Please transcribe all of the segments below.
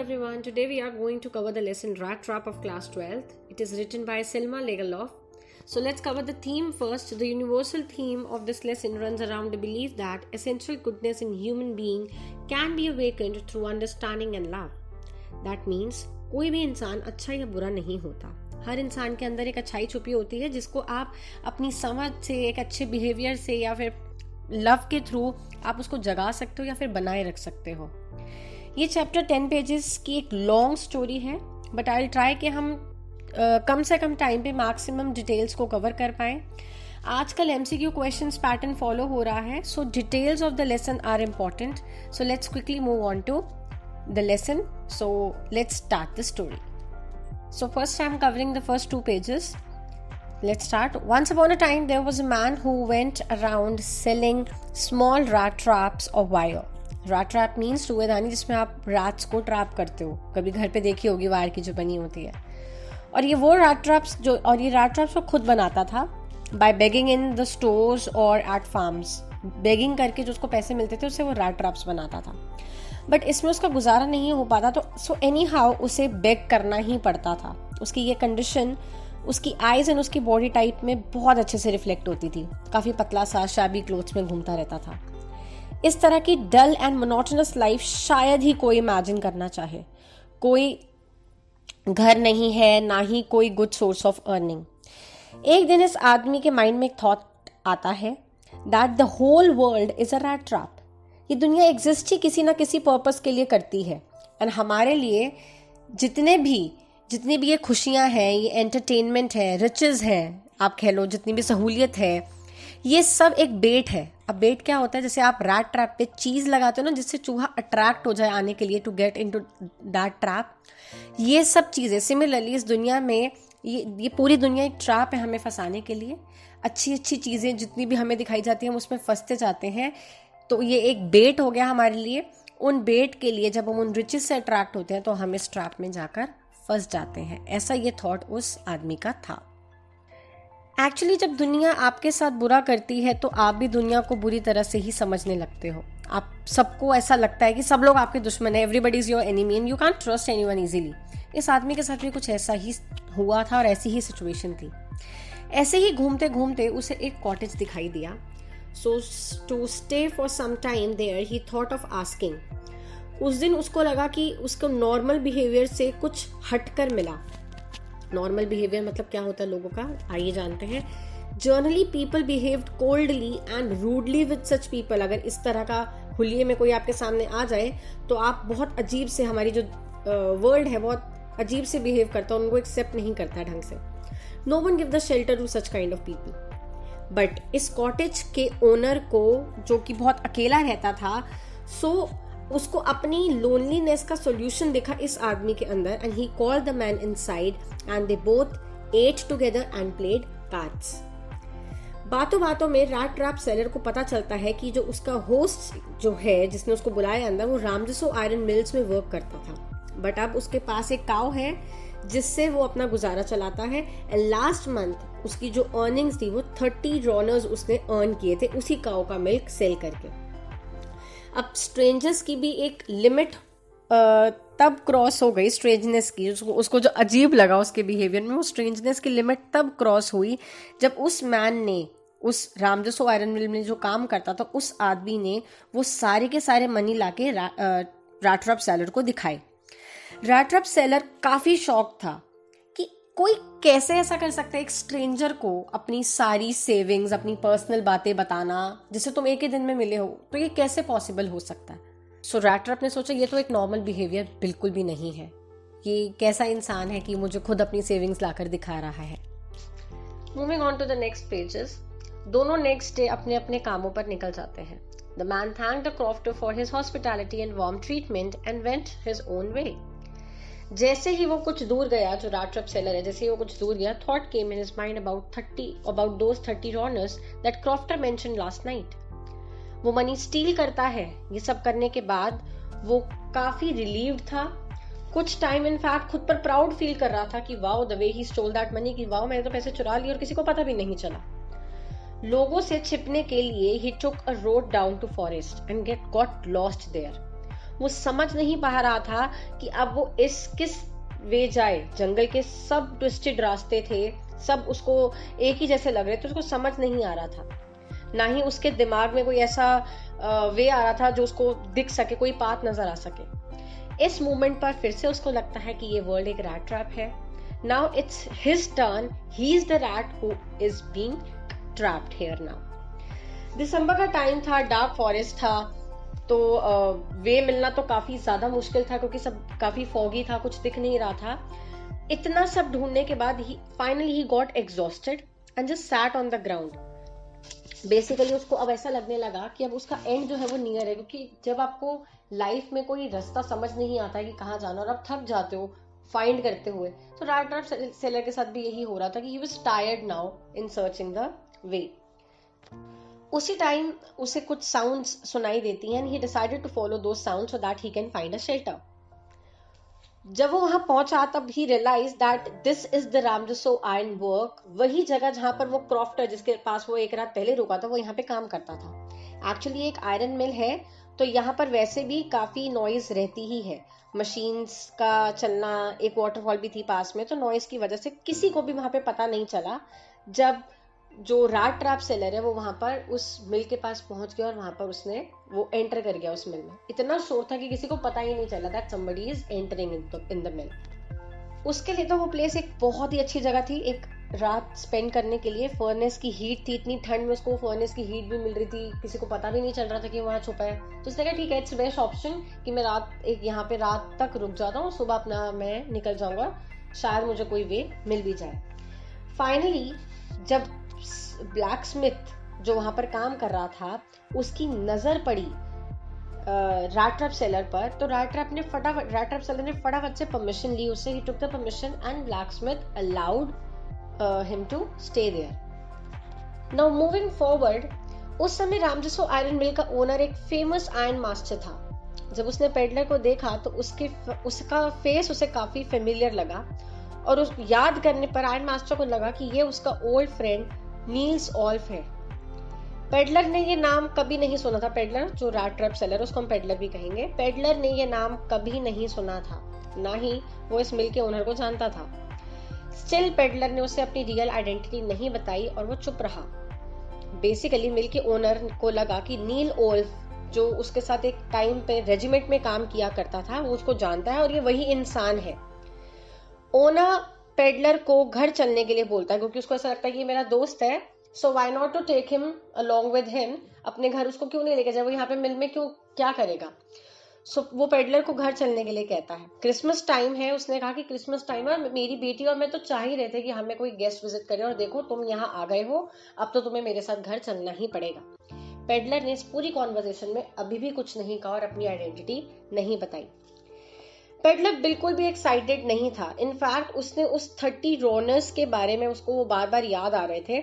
everyone. Today we are going to cover the lesson Rat Trap of Class 12th. It is written by Selma Legaloff. So let's cover the theme first. The universal theme of this lesson runs around the belief that essential goodness in human being can be awakened through understanding and love. That means कोई भी इंसान अच्छा या बुरा नहीं होता. हर इंसान के अंदर एक अच्छाई छुपी होती है जिसको आप अपनी समझ से, एक अच्छे बिहेवियर से या फिर लव के थ्रू आप उसको जगा सकते हो या फिर बनाए रख सकते हो. ये चैप्टर 10 पेजेस की एक लॉन्ग स्टोरी है, बट आई विल ट्राई कि हम कम से कम टाइम पे मैक्सिमम डिटेल्स को कवर कर पाएं. आजकल MCQ क्वेश्चंस पैटर्न फॉलो हो रहा है, so details of the lesson are important. So let's quickly move on to the lesson. So let's start the story. So first I am covering the first 2 pages. Let's start. Once upon a time there was a man who went around selling small rat traps of wire. Rat trap means रुएदानी जिसमें आप rats को trap करते हो. कभी घर पे देखी होगी वायर की जो बनी होती है. और ये वो rat traps वो खुद बनाता था by begging in the stores or at farms. begging करके जो उसको पैसे मिलते थे उससे वो rat traps बनाता था. बट इसमें उसका गुजारा नहीं हो पाता, तो सो एनी हाउ उसे बेग करना ही पड़ता था. उसकी ये कंडीशन उसकी आईज एंड उसकी बॉडी टाइप में बहुत अच्छे से रिफ्लेक्ट होती थी. काफ़ी पतला सा शाबी क्लोथ्स में घूमता रहता था. इस तरह की डल एंड मोनोटोनस लाइफ शायद ही कोई इमेजिन करना चाहे. कोई घर नहीं है, ना ही कोई गुड सोर्स ऑफ अर्निंग. एक दिन इस आदमी के माइंड में एक थॉट आता है that the whole world is a rat trap. ये दुनिया एग्जिस्ट ही किसी ना किसी पर्पस के लिए करती है. एंड हमारे लिए जितनी भी ये खुशियां हैं, ये एंटरटेनमेंट है, रिचेस हैं, आप कह लो जितनी भी सहूलियत है, ये सब एक बेट है. अब बेट क्या होता है? जैसे आप रैट ट्रैप पे चीज लगाते हो ना, जिससे चूहा अट्रैक्ट हो जाए आने के लिए to get into that trap. ये सब चीजें सिमिलरली इस दुनिया में ये पूरी दुनिया एक ट्रैप है हमें फंसाने के लिए. अच्छी चीजें जितनी भी हमें दिखाई जाती हैं हम उसमें फंसते जाते हैं. तो ये एक बेट हो गया हमारे लिए. उन बेट के लिए जब हम उन रिचेस से अट्रैक्ट होते हैं तो हम इस ट्रैप में जाकर फंस जाते हैं. ऐसा ये थॉट उस आदमी का था. एक्चुअली जब दुनिया आपके साथ बुरा करती है तो आप भी दुनिया को बुरी तरह से ही समझने लगते हो. आप सबको ऐसा लगता है कि सब लोग आपके दुश्मन है. Everybody is your enemy and you can't trust anyone easily. इस आदमी के साथ भी कुछ ऐसा ही हुआ था और ऐसी ही सिचुएशन थी. ऐसे ही घूमते घूमते उसे एक कॉटेज दिखाई दिया. So to stay for some time there, he thought of asking. उस दिन उसको लगा कि उसको नॉर्मल बिहेवियर से कुछ हटकर मिला. नॉर्मल बिहेवियर मतलब क्या होता है लोगों का, आइए जानते हैं. Generally people behaved coldly and rudely with such people. अगर इस तरह का हुलिये में कोई आपके सामने आ जाए तो आप बहुत अजीब से, हमारी जो वर्ल्ड है बहुत अजीब से बिहेव करता है, उनको एक्सेप्ट नहीं करता ढंग से. No one give the shelter to such kind of people. But इस कॉटेज के ओनर को, जो कि बहुत अकेला रहता था, सो उसको अपनी लोनलीनेस का सोल्यूशन दिखा इस आदमी के अंदर. And he called the man inside and they both at together and played cards. बातों बातों में रैट ट्रैप सेलर को पता चलता है कि जो उसका होस्ट जो है, जिसने उसको बुलाया अंदर, वो रामजसो आयरन मिल्स में वर्क करता था. बट अब उसके पास एक काऊ है जिससे वो अपना गुजारा चलाता है. एंड लास्ट मंथ उसकी जो अर्निंग्स थी वो 30 डॉलर्स उसने अर्न किए थे उसी काऊ का मिल्क सेल करके. अब स्ट्रेंजर्स की भी एक लिमिट तब क्रॉस हो गई, स्ट्रेंजनेस की, उसको जो अजीब लगा उसके बिहेवियर में, वो स्ट्रेंजनेस की लिमिट तब क्रॉस हुई जब उस मैन ने, उस रामजसो आयरन मिल में जो काम करता था, उस आदमी ने वो सारे के सारे मनी लाके रैट ट्रैप सेलर को दिखाए. रैट ट्रैप सेलर काफी शॉक था कि कोई कैसे ऐसा कर सकता है एक स्ट्रेंजर को अपनी सारी सेविंग्स, अपनी पर्सनल बातें बताना, जिसे तुम एक ही दिन में मिले हो. तो ये कैसे पॉसिबल हो सकता है? सो रैट ट्रैप ने सोचा ये तो एक नॉर्मल बिहेवियर बिल्कुल भी नहीं है. ये कैसा इंसान है कि मुझे खुद अपनी सेविंग्स लाकर दिखा रहा है. Moving on to the next pages. दोनों नेक्स्ट डे अपने अपने कामों पर निकल जाते हैं. The man thanked the crofter for his hospitality and warm treatment and went his own way. जैसे ही वो कुछ दूर गया, जो रैट ट्रैप सेलर है, जैसे ही वो कुछ दूर गया, thought came in his mind about those 30 dollars that crofter mentioned last night. वो मनी स्टील करता है. ये सब करने के बाद वो काफी रिलीव्ड था. कुछ टाइम इनफैक्ट खुद पर प्राउड फील कर रहा था कि wow the way he stole that money, कि वाओ मैंने तो पैसे चुरा लिए और किसी को पता भी नहीं चला. लोगों से छिपने के लिए he took a road down to forest and got lost there. वो समझ नहीं पा रहा था कि अब वो किस वे जाए। जंगल के सब ट्विस्टेड रास्ते थे, सब उसको एक ही जैसे लग रहे थे, उसको समझ नहीं आ रहा था। ना ही उसके दिमाग में कोई ऐसा वे आ रहा था जो उसको दिख सके, कोई पाथ नजर आ सके। इस मोमेंट पर फिर से उसको लगता है कि ये वर्ल्ड एक रैट ट्रैप है। Now it's his turn, he is the rat who is being trapped here now. दिसंबर का टाइम था, डार्क फॉरेस्ट था, तो वे मिलना तो काफी ज्यादा मुश्किल था क्योंकि सब काफी फॉगी था, कुछ दिख नहीं रहा था। इतना सब ढूंढने के बाद finally he got exhausted and just sat on the ground. Basically उसको अब ऐसा लगने लगा कि अब उसका एंड जो है वो नियर है, क्योंकि जब आपको लाइफ में कोई रास्ता समझ नहीं आता है कि कहाँ जाना और आप थक जाते हो फाइंड करते हुए, तो रैट ट्रैप सेलर के साथ भी यही हो रहा था कि he was tired now in searching the way. उसी टाइम उसे कुछ साउंड्स सुनाई देती हैं and he decided to follow those sounds so that he can find a shelter. जब वो वहां पहुंचा तब he realize that this is the Ramsjo iron work, वही जगह जहां पर वो क्रॉफ्टर जिसके पास वो एक रात पहले रुका था वो यहाँ पे काम करता था। एक्चुअली एक आयरन मिल है, तो यहाँ पर वैसे भी काफी नॉइज रहती ही है, मशीन्स का चलना, एक वाटरफॉल भी थी पास में, तो नॉइज की वजह से किसी को भी वहां पे पता नहीं चला। जब जो रैट ट्रैप सेलर है वो वहां पर उस मिल के पास पहुंच गया और वहां पर उसने वो एंटर कर गया उस मिल में। इतना शोर था कि किसी को पता ही नहीं चला that somebody is entering in the mill. उसके लिए तो वो प्लेस एक बहुत ही अच्छी जगह थी एक रात स्पेंड करने के लिए। फर्नेस की हीट थी, इतनी ठंड में उसको फर्नेस की हीट भी मिल रही थी, किसी को पता भी नहीं चल रहा था कि वहां छुपा है। तो उसने कहा ठीक है, इट्स बेस्ट ऑप्शन कि मैं यहाँ पे रात तक रुक जाता हूँ, सुबह अपना मैं निकल जाऊंगा, शायद मुझे कोई वे मिल भी जाए। फाइनली जब ब्लैक स्मिथ जो वहां पर काम कर रहा था उसकी नजर पड़ी रैट ट्रैप सेलर पर, तो रैट ट्रैप सेलर ने फटाफट से परमिशन ली उससे। He took the permission and black smith allowed him to stay there. Now moving forward, उस समय रामजसो आयरन मिल का ओनर एक फेमस आयरन मास्टर था। जब उसने पेडलर को देखा तो उसका फेस उसे काफी फेमिलियर लगा और उस याद करने पर आयरन मास्टर को लगा कि ये उसका ओल्ड फ्रेंड नील्स ऑल्फ है। पेडलर ने ये नाम कभी नहीं सुना था, पेडलर जो रैट ट्रैप सेलर उसको हम पेडलर भी कहेंगे, पेडलर ने ये नाम कभी नहीं सुना था, ना ही वो इस मिल के ओनर को जानता था। स्टिल पेडलर ने उसे अपनी रियल आइडेंटिटी नहीं बताई और वो चुप रहा। बेसिकली मिल के ओनर को लगा कि नील ओल्फ जो उसके साथ एक टाइम पे रेजिमेंट में काम किया करता था वो उसको जानता है और ये वही इंसान है। ओनर पेडलर को घर चलने के लिए बोलता है क्योंकि उसको ऐसा लगता है कि ये मेरा दोस्त है, so why not to take him along with him, अपने घर उसको क्यों नहीं लेके जाए, वो यहाँ पे मिल में क्यों क्या करेगा। सो वो पेडलर को घर चलने के लिए कहता है। क्रिसमस टाइम है, उसने कहा कि क्रिसमस टाइम है और मेरी बेटी और मैं तो चाह ही रहे थे कि हमें कोई गेस्ट विजिट करे और देखो तुम यहाँ आ गए हो, अब तो तुम्हें मेरे साथ घर चलना ही पड़ेगा। पेडलर ने इस पूरी कॉन्वर्सेशन में अभी भी कुछ नहीं कहा और अपनी आइडेंटिटी नहीं बताई। पेडलर बिल्कुल भी एक्साइटेड नहीं था। इनफैक्ट उसने उस 30 रनर्स के बारे में उसको वो बार बार याद आ रहे थे।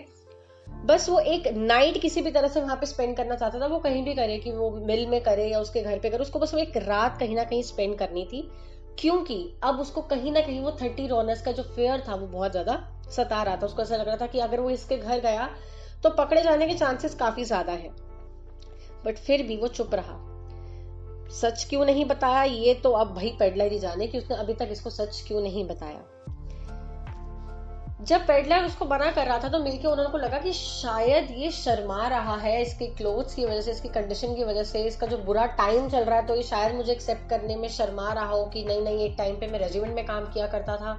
बस वो एक नाइट किसी भी तरह से वहां पे स्पेंड करना चाहता था, वो कहीं भी करे, कि वो मिल में करे या उसके घर पे करे, उसको बस वो एक रात कहीं ना कहीं स्पेंड करनी थी, क्योंकि अब उसको कहीं ना कहीं वो 30 रनर्स का जो फेयर था वो बहुत ज्यादा सता रहा था। उसको ऐसा लग रहा था कि अगर वो इसके घर गया तो पकड़े जाने के चांसेस काफी ज्यादा है। बट फिर भी वो चुप रहा। सच क्यों नहीं बताया ये तो अब भाई पेडलर ही जाने कि उसने अभी तक इसको सच क्यों नहीं बताया। जब पेडलर उसको मना कर रहा था तो मिलके उन्होंने को लगा कि शायद ये शर्मा रहा है इसके क्लोथ्स की वजह से, इसकी कंडीशन की वजह से, इसका जो बुरा टाइम चल रहा है, तो ये शायद मुझे एक्सेप्ट करने में शर्मा रहा हो कि नहीं नहीं एक टाइम पे मैं रेजिमेंट में काम किया करता था,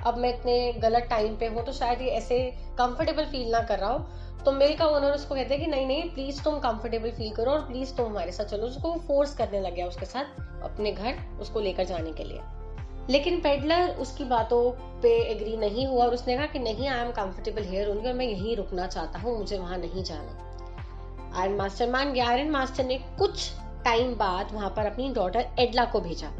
अब मैं इतने गलत टाइम पे हूँ, तो शायद ये ऐसे कंफर्टेबल फील ना कर रहा हो। तो मिल का ओनर उसको कहते हैं कि नहीं नहीं प्लीज तुम कंफर्टेबल फील करो और प्लीज तुम हमारे साथ चलो। उसको फोर्स करने लग गया उसके साथ अपने घर उसको लेकर जाने के लिए। लेकिन पेडलर उसकी बातों पे एग्री नहीं हुआ और उसने कहा कि नहीं, I am comfortable here only और मैं यहीं रुकना चाहता हूँ, मुझे वहां नहीं जाना। आयरन मास्टर मान गया। आयरन मास्टर ने कुछ टाइम बाद वहां पर अपनी डॉटर एडला को भेजा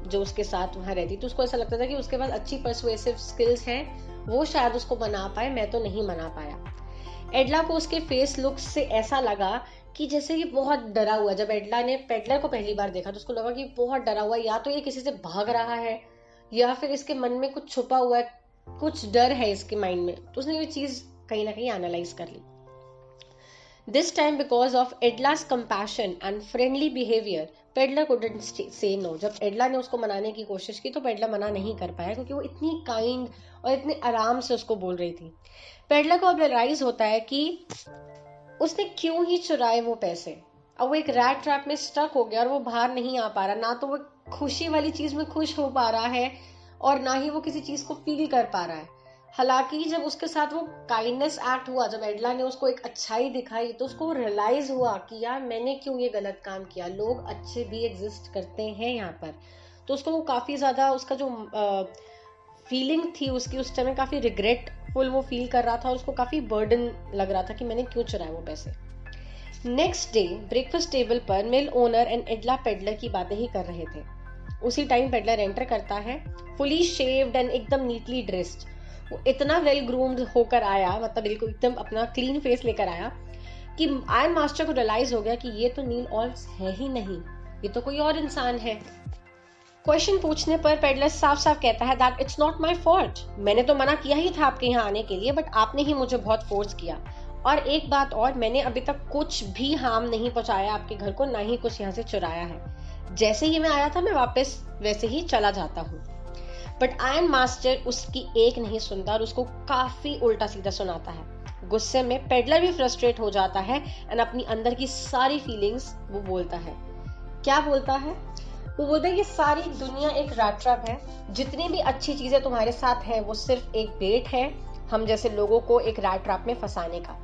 जो उसके साथ वहां रहती थी। उसको ऐसा लगता था कि उसके पास अच्छी परसुएसिव स्किल्स हैं, वो शायद उसको मना पाए, मैं तो नहीं मना पाया। एडला को उसके फेस लुक से ऐसा लगा कि जैसे ये बहुत डरा हुआ। जब एडला ने पेडलर को पहली बार देखा तो उसको लगा कि बहुत डरा हुआ, या तो ये किसी से भाग रहा है या फिर इसके मन में कुछ छुपा हुआ है, कुछ डर है इसके माइंड में। तो उसने ये चीज कहीं ना कहीं एनालाइज कर ली। This time because of Edla's compassion and friendly behavior, peddler couldn't say no. जब एडला ने उसको मनाने की कोशिश की तो पेडलर मना नहीं कर पाया क्योंकि वो इतनी काइंड और इतने आराम से उसको बोल रही थी. पेडलर को अब रियलाइज होता है कि उसने क्यों ही चुराए वो पैसे. अब वो एक रैट ट्रैप में स्टक हो गया और वो बाहर नहीं आ पा रहा. ना तो वो खुशी वाली चीज में खुश हो पा रहा है और ना ही वो किसी चीज को फील कर पा रहा है. हालांकि जब उसके साथ वो काइंडनेस एक्ट हुआ, जब एडला ने उसको एक अच्छाई दिखाई तो उसको रियलाइज हुआ कि यार मैंने क्यों ये गलत काम किया, लोग अच्छे भी एग्जिस्ट करते हैं यहाँ पर. तो उसको वो काफी ज्यादा उसका जो फीलिंग थी उसकी उस टाइम काफी रिग्रेटफुल वो फील कर रहा था और उसको काफी बर्डन लग रहा था कि मैंने क्यों चुराए वो पैसे. नेक्स्ट डे ब्रेकफास्ट टेबल पर मिल ओनर एंड एडला पेडलर की बातें ही कर रहे थे. उसी टाइम पेडलर एंटर करता है, फुली शेव्ड एंड एकदम नीटली ड्रेस्ड. वो इतना वेल ग्रूम्ड होकर आया, मतलब बिल्कुल एकदम अपना क्लीन फेस लेकर आया कि आयरन मास्टर को रियलाइज हो गया कि ये तो नील ऑल्स है ही नहीं, ये तो कोई और इंसान है. क्वेश्चन पूछने पर पेडलर साफ साफ कहता है that it's not my fault. मैंने तो मना किया ही था आपके यहाँ आने के लिए, बट आपने ही मुझे बहुत फोर्स किया. और एक बात और, मैंने अभी तक कुछ भी हार्म नहीं पहुंचाया आपके घर को, ना ही कुछ यहाँ से चुराया है. जैसे ही मैं आया था मैं वापस वैसे ही चला जाता हूँ. बट आयरन मास्टर उसकी एक नहीं सुनता और उसको काफी उल्टा सीधा सुनाता है. गुस्से में पेडलर भी फ्रस्ट्रेट हो जाता है एंड अपनी अंदर की सारी फीलिंग्स वो बोलता है. क्या बोलता है? वो बोलता है कि सारी दुनिया एक रैट ट्रैप है, जितनी भी अच्छी चीजें तुम्हारे साथ हैं वो सिर्फ एक बेट है हम जैसे लोगों को एक रैट ट्रैप में फंसाने का.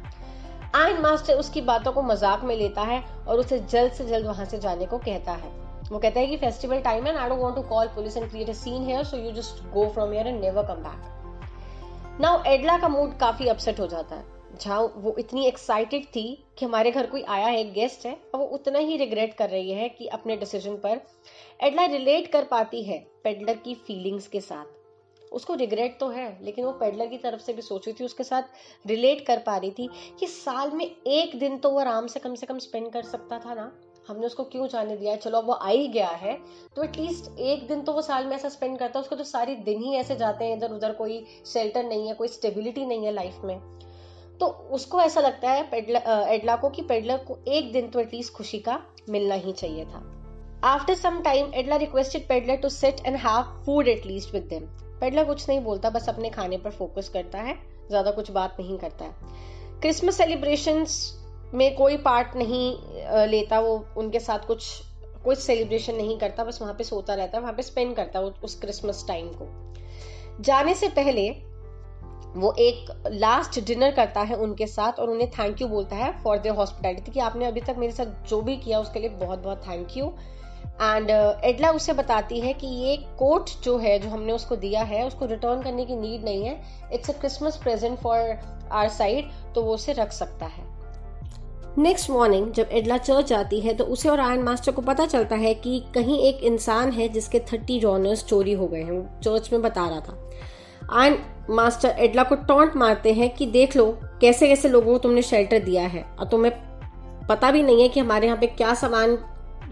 आयरन मास्टर उसकी बातों को मजाक में लेता है और उसे जल्द से जल्द वहां से जाने को कहता है. वो कहता है कि फेस्टिवल टाइम है, I don't want to call police and create a scene here, so you just go from here and never come back. Now Edla का मूड काफी अपसेट हो जाता है. जहां वो इतनी एक्साइटेड थी कि हमारे घर कोई आया है, एक गेस्ट है, और वो उतना ही रिग्रेट कर रही है कि अपने डिसीजन पर. एडला रिलेट कर पाती है पेडलर की फीलिंग्स के साथ. उसको रिग्रेट तो है लेकिन वो पेडलर की तरफ से भी सोच रही थी, उसके साथ रिलेट कर पा रही थी कि साल में एक दिन तो वो आराम से कम स्पेंड कर सकता था ना. हमने उसको क्यों जाने दिया? चलो अब वो आ ही गया है तो एटलीस्ट एक दिन तो वो साल में ऐसा स्पेंड करता. उसको तो सारे दिन ही ऐसे जाते हैं इधर उधर, कोई शेल्टर नहीं है, कोई स्टेबिलिटी नहीं है लाइफ में. तो उसको ऐसा लगता है एडला को कि पेडलर को एक दिन तो एटलीस्ट खुशी का मिलना ही चाहिए था. After some time Edla requested peddler to sit and have food at least with them. Peddler कुछ नहीं बोलता, बस अपने खाने पर फोकस करता है, ज्यादा कुछ बात नहीं करता है. क्रिसमस सेलिब्रेशंस में कोई पार्ट नहीं लेता वो, उनके साथ कोई सेलिब्रेशन नहीं करता, बस वहां पे सोता रहता है, वहां पे स्पेंड करता है उस क्रिसमस टाइम को. जाने से पहले वो एक लास्ट डिनर करता है उनके साथ और उन्हें थैंक यू बोलता है फॉर देयर हॉस्पिटैलिटी कि आपने अभी तक मेरे साथ जो भी किया उसके लिए बहुत बहुत थैंक यू. एंड एडला उसे बताती है कि ये कोट जो है जो हमने उसको दिया है उसको रिटर्न करने की नीड नहीं है, it's a Christmas present for our side, तो वो उसे रख सकता है. नेक्स्ट मॉर्निंग जब एडला चर्च जाती है तो उसे और आयरन मास्टर को पता चलता है कि कहीं एक इंसान है जिसके 30 डॉलर्स चोरी हो गए हैं. वो चर्च में बता रहा था. आयरन मास्टर एडला को टॉन्ट मारते हैं कि देख लो कैसे कैसे लोगों को तुमने शेल्टर दिया है और तुम्हें पता भी नहीं है कि हमारे यहाँ पे क्या सामान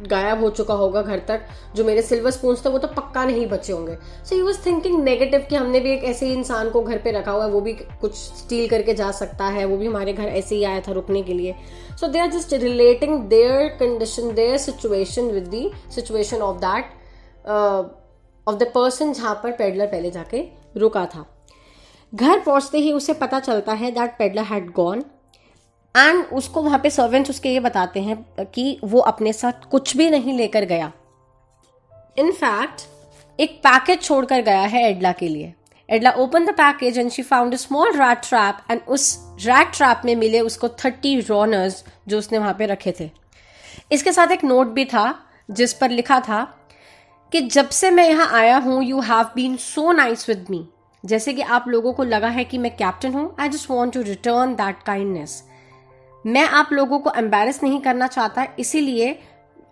गायब हो चुका होगा घर तक. जो मेरे सिल्वर स्पून्स थे वो तो पक्का नहीं बचे होंगे. सो ही वाज थिंकिंग नेगेटिव कि हमने भी एक ऐसे ही इंसान को घर पे रखा हुआ है, वो भी कुछ स्टील करके जा सकता है, वो भी हमारे घर ऐसे ही आया था रुकने के लिए. So they are just relating their condition, their situation with the situation of that of the person जहां पर पेडलर पहले जाके रुका था. घर पहुंचते ही उसे पता चलता है that peddler had gone and उसको वहां पे सर्वेंट्स उसके ये बताते हैं कि वो अपने साथ कुछ भी नहीं लेकर गया. इनफैक्ट एक पैकेज छोड़कर गया है एडला के लिए. Edla open the package and she found a small rat trap and उस रैट ट्रैप में मिले उसको 30 रॉनर्स जो उसने वहां पे रखे थे. इसके साथ एक नोट भी था जिस पर लिखा था कि जब से मैं यहाँ आया हूं you have been so nice with me. जैसे कि आप लोगों को लगा है कि मैं कैप्टन हूं, I just want to return that kindness. मैं आप लोगों को एम्बैरेस नहीं करना चाहता, इसीलिए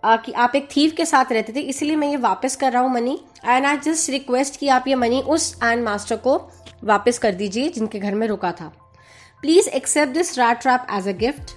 कि आप एक थीव के साथ रहते थे, इसीलिए मैं ये वापस कर रहा हूँ money. And I just request कि आप ये मनी उस आयरन मास्टर को वापस कर दीजिए जिनके घर में रुका था. Please accept this rat trap as a gift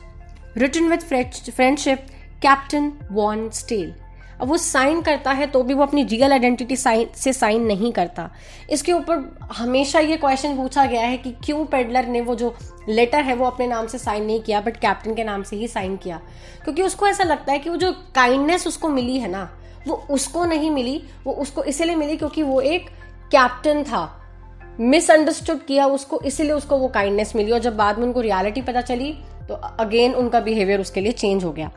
written with friendship, captain von Stahle. अब वो साइन करता है तो भी वो अपनी रियल आइडेंटिटी से साइन नहीं करता। इसके ऊपर हमेशा ये क्वेश्चन पूछा गया है कि क्यों पेडलर ने वो जो लेटर है वो अपने नाम से साइन नहीं किया बट कैप्टन के नाम से ही साइन किया, क्योंकि उसको ऐसा लगता है कि वो जो काइंडनेस उसको मिली है ना, वो उसको नहीं मिली, वो उसको इसीलिए मिली क्योंकि वो एक कैप्टन था, मिसअंडरस्टूड किया उसको, इसीलिए उसको वो काइंडनेस मिली। और जब बाद में उनको रियलिटी पता चली तो अगेन उनका बिहेवियर उसके लिए चेंज हो गया।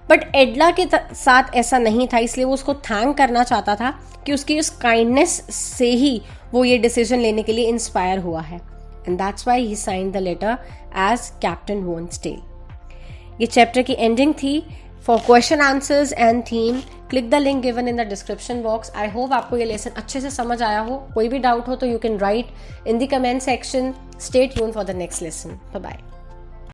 बट एडला के साथ ऐसा नहीं था, इसलिए वो उसको थैंक करना चाहता था कि उसकी उस काइंडनेस से ही वो ये डिसीजन लेने के लिए इंस्पायर हुआ है। And that's why he signed the letter as captain von Stahle. ये चैप्टर की एंडिंग थी। For question answers and theme click the link given in the description box. I hope आपको ये लेसन अच्छे से समझ आया हो। कोई भी डाउट हो तो you can write in the comment section. Stay tuned for the next lesson. Bye bye.